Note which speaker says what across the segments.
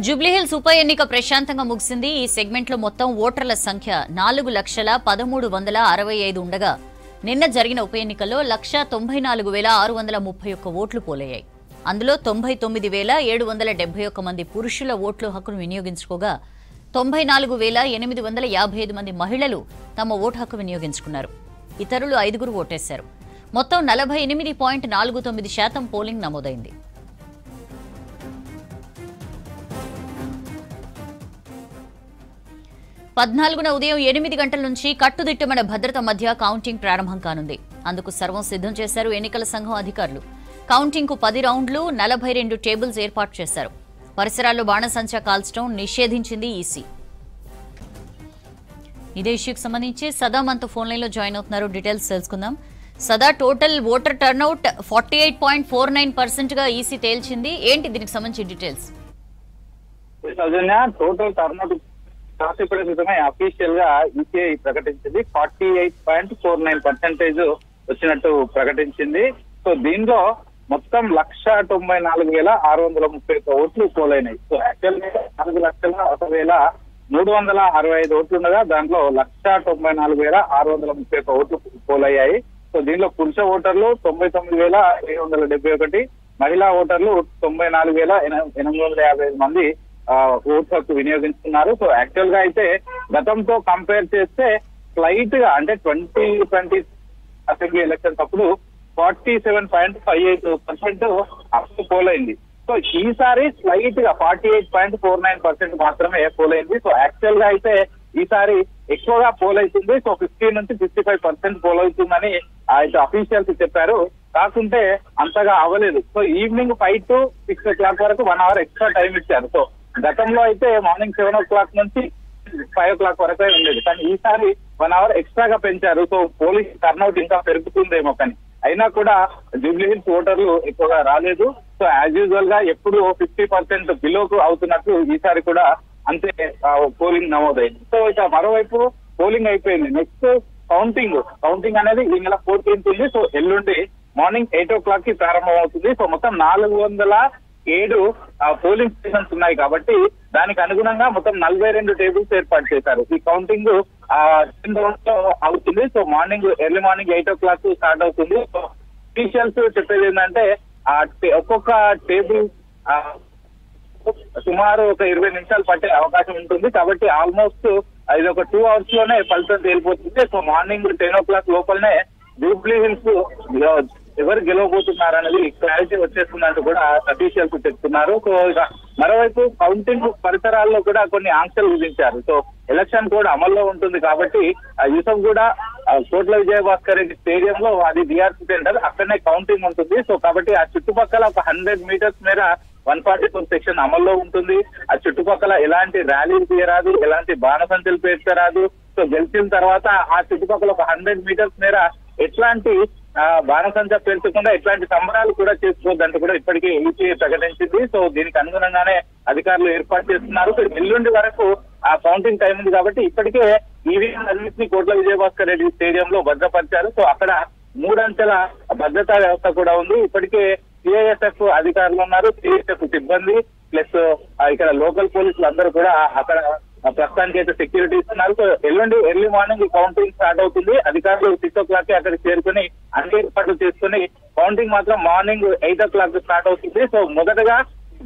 Speaker 1: జూబ్లీహిల్స్ ఉప ఎన్నిక ప్రశాంతంగా ముగిసింది. ఈ సెగ్మెంట్ లో మొత్తం ఓటర్ల సంఖ్య 4,13,65 ఉండగా నిన్న జరిగిన ఉప ఎన్నికల్లో 1,94,631 ఓట్లు పోలయ్యాయి. అందులో 99,771 మంది పురుషుల ఓట్ల హక్కును వినియోగించుకోగా 94,855 మంది మహిళలు తమ ఓటు హక్కు వినియోగించుకున్నారు. ఇతరులు 5 ఓటేశారు. మొత్తం 48.49% పోలింగ్ నమోదైంది. 14న ఉదయం 8 గంటల నుంచి కట్టుదిట్టమైన భద్రత మధ్య కౌంటింగ్ ప్రారంభం కానుంది. అందుకు సర్వం సిద్ధం చేశారు ఎన్నికల సంఘం అధికారులు. కౌంటింగ్ కు 10 రౌండ్లు 42 టేబుల్స్ ఏర్పాటు చేశారు. పరిసరాల్లో బాణసంచా కాల్చడం నిషేధించింది ఈసీ. ఇదే ఇష్యూకి సంబంధించి సదా మనతో ఫోన్ లైన్ లో జాయిన్ అవుతున్నారు. డీటెయిల్స్ తెలుసుకుందాం. సదా, టోటల్ ఓటర్ టర్న్అవుట్ 48.49% గా ఈసీ తేల్చింది. ఏంటి దీనికి సంబంధించి డీటెయిల్స్?
Speaker 2: టోటల్ టర్న్అవుట్ కాసేపటి క్రితమే అఫీషియల్ గా ఈసీఐ ప్రకటించింది. 48.49% వచ్చినట్టు ప్రకటించింది. సో దీనిలో మొత్తం 1,94,631 ఓట్లు పోలైనాయి. సో యాక్చువల్ గా 4,01,365 ఓట్లు ఉండగా దాంట్లో 1,94,631 ఓట్లు పోలయ్యాయి. సో దీనిలో పురుష ఓటర్లు 99,771, మహిళా ఓటర్లు 94,855 మంది ఓటు హక్కు వినియోగించుకున్నారు. సో యాక్చువల్ గా అయితే గతంతో కంపేర్ చేస్తే స్లైట్ గా అంటే 2020 అసెంబ్లీ ఎలక్షన్స్ అప్పుడు 47.58% అప్పుడు పోలైంది. సో ఈసారి స్లైట్ గా 48.49% మాత్రమే పోలైంది. సో యాక్చువల్ గా అయితే ఈసారి ఎక్కువగా పోలైతుంది. సో 50 నుంచి 55% పోలవుతుందని అయితే అఫీషియల్స్ చెప్పారు. కాకుంటే అంతగా అవ్వలేదు. సో ఈవినింగ్ 5 to 6 o'clock వరకు 1 hour ఎక్స్ట్రా టైం ఇచ్చారు. సో గతంలో అయితే మార్నింగ్ 7 o'clock నుంచి 5 o'clock వరకే ఉండేది, కానీ ఈసారి 1 hour ఎక్స్ట్రాగా పెంచారు. సో పోలీస్ టర్న్అవుట్ ఇంకా పెరుగుతుందేమో, కానీ అయినా కూడా జూబ్లీహిల్స్ ఓటర్లు ఎక్కువగా రాలేదు. సో యాజ్ యూజువల్ గా ఎప్పుడు 50% బిలోకు అవుతున్నట్టు ఈసారి కూడా అంతే పోలింగ్ నమోదైంది. సో ఇక మరోవైపు పోలింగ్ అయిపోయింది. నెక్స్ట్ కౌంటింగ్ అనేది ఈ నెల 14th ఉంది. సో ఎల్లుండి మార్నింగ్ 8 o'clock కి ప్రారంభం అవుతుంది. సో మొత్తం 407 పోలింగ్ స్టేషన్స్ ఉన్నాయి కాబట్టి దానికి అనుగుణంగా మొత్తం 42 టేబుల్స్ ఏర్పాటు చేశారు. ఈ కౌంటింగ్ 10 rounds లో అవుతుంది. So early morning 8 o'clock start అవుతుంది. సో అఫీషియల్స్ చెప్పేది ఏంటంటే ఒక్కొక్క టేబుల్ సుమారు ఒక 20 నిమిషాలు పట్టే అవకాశం ఉంటుంది. కాబట్టి ఆల్మోస్ట్ ఇది ఒక 2 hours లోనే ఫలితం తేలిపోతుంది. సో మార్నింగ్ 10 o'clock లోపలనే జూబ్లీహిల్స్ ఎవరు గెలవబోతున్నారనేది క్లారిటీ వచ్చేస్తుందంటూ కూడా అఫీషియల్స్ చెప్తున్నారు. సో ఇక మరోవైపు కౌంటింగ్ పరిసరాల్లో కూడా కొన్ని ఆంక్షలు విధించారు. సో ఎలక్షన్ కోడ్ అమల్లో ఉంటుంది కాబట్టి యూసఫ్ కూడా కోట్ల విజయభాస్కర్ రెడ్డి స్టేడియంలో అది డిఆర్సీ సెంటర్, అక్కడనే కౌంటింగ్ ఉంటుంది. సో కాబట్టి ఆ చుట్టుపక్కల ఒక 100 meters మేర 144 సెక్షన్ అమల్లో ఉంటుంది. ఆ చుట్టుపక్కల ఎలాంటి ర్యాలీలు తీయరాదు, ఎలాంటి బాణసంచలు పేర్చరాదు. సో గెలిచిన తర్వాత ఆ చుట్టుపక్కల ఒక 100 meters మేర ఎట్లాంటి బాణసంచ పేర్చకుండా ఎట్లాంటి సంబరాలు కూడా చేసుకోవద్దంటూ కూడా ఇప్పటికే ఈసీఐ ప్రకటించింది. సో దీనికి అనుగుణంగానే అధికారులు ఏర్పాటు చేస్తున్నారు. సో ఎల్లుండి వరకు ఆ కౌంటింగ్ టైం ఉంది కాబట్టి ఇప్పటికే ఈవీఎం అన్నింటినీ కోట్ల విజయభాస్కర్ రెడ్డి స్టేడియంలో భద్రపరిచారు. సో అక్కడ 3 అంచెల భద్రతా వ్యవస్థ కూడా ఉంది. ఇప్పటికే సిఐఎస్ఎఫ్ అధికారులు ఉన్నారు, సిఐఎస్ఎఫ్ సిబ్బంది ప్లస్ ఇక్కడ లోకల్ పోలీసులు అందరూ కూడా అక్కడ ప్రస్తుతానికి అయితే సెక్యూరిటీ ఇస్తున్నారు. సో ఎల్లుండి ఎర్లీ మార్నింగ్ కౌంటింగ్ స్టార్ట్ అవుతుంది. అధికారులు 6 o'clock అక్కడికి చేరుకుని అన్ని ఏర్పాట్లు చేసుకుని కౌంటింగ్ మాత్రం మార్నింగ్ 8 o'clock స్టార్ట్ అవుతుంది. సో మొదటగా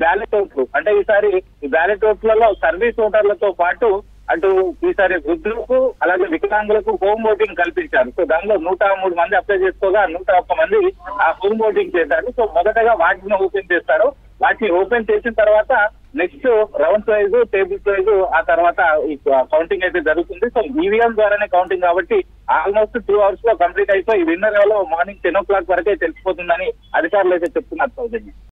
Speaker 2: బ్యాలెట్ ఓట్లు, అంటే ఈసారి ఈ బ్యాలెట్ ఓట్లలో సర్వీస్ ఓటర్లతో పాటు అటు ఈసారి వృద్ధులకు అలాగే వికలాంగులకు హోమ్ ఓటింగ్ కల్పించారు. సో దానిలో 103 మంది అప్లై చేసుకోగా 101 మంది ఆ హోమ్ ఓటింగ్ చేశారు. సో మొదటగా వాటిని ఓపెన్ చేస్తారు. వాటిని ఓపెన్ చేసిన తర్వాత next rounds wise, tables wise ఆ తర్వాత ఈ కౌంటింగ్ అయితే జరుగుతుంది. సో ఈవీఎం ద్వారానే కౌంటింగ్ కాబట్టి ఆల్మోస్ట్ 2 hours లో కంప్లీట్ అయిపోయి విన్నర్ ఎవరో మార్నింగ్ 10 o'clock వరకే తెలిసిపోతుందని అధికారులు అయితే చెప్తున్నారు.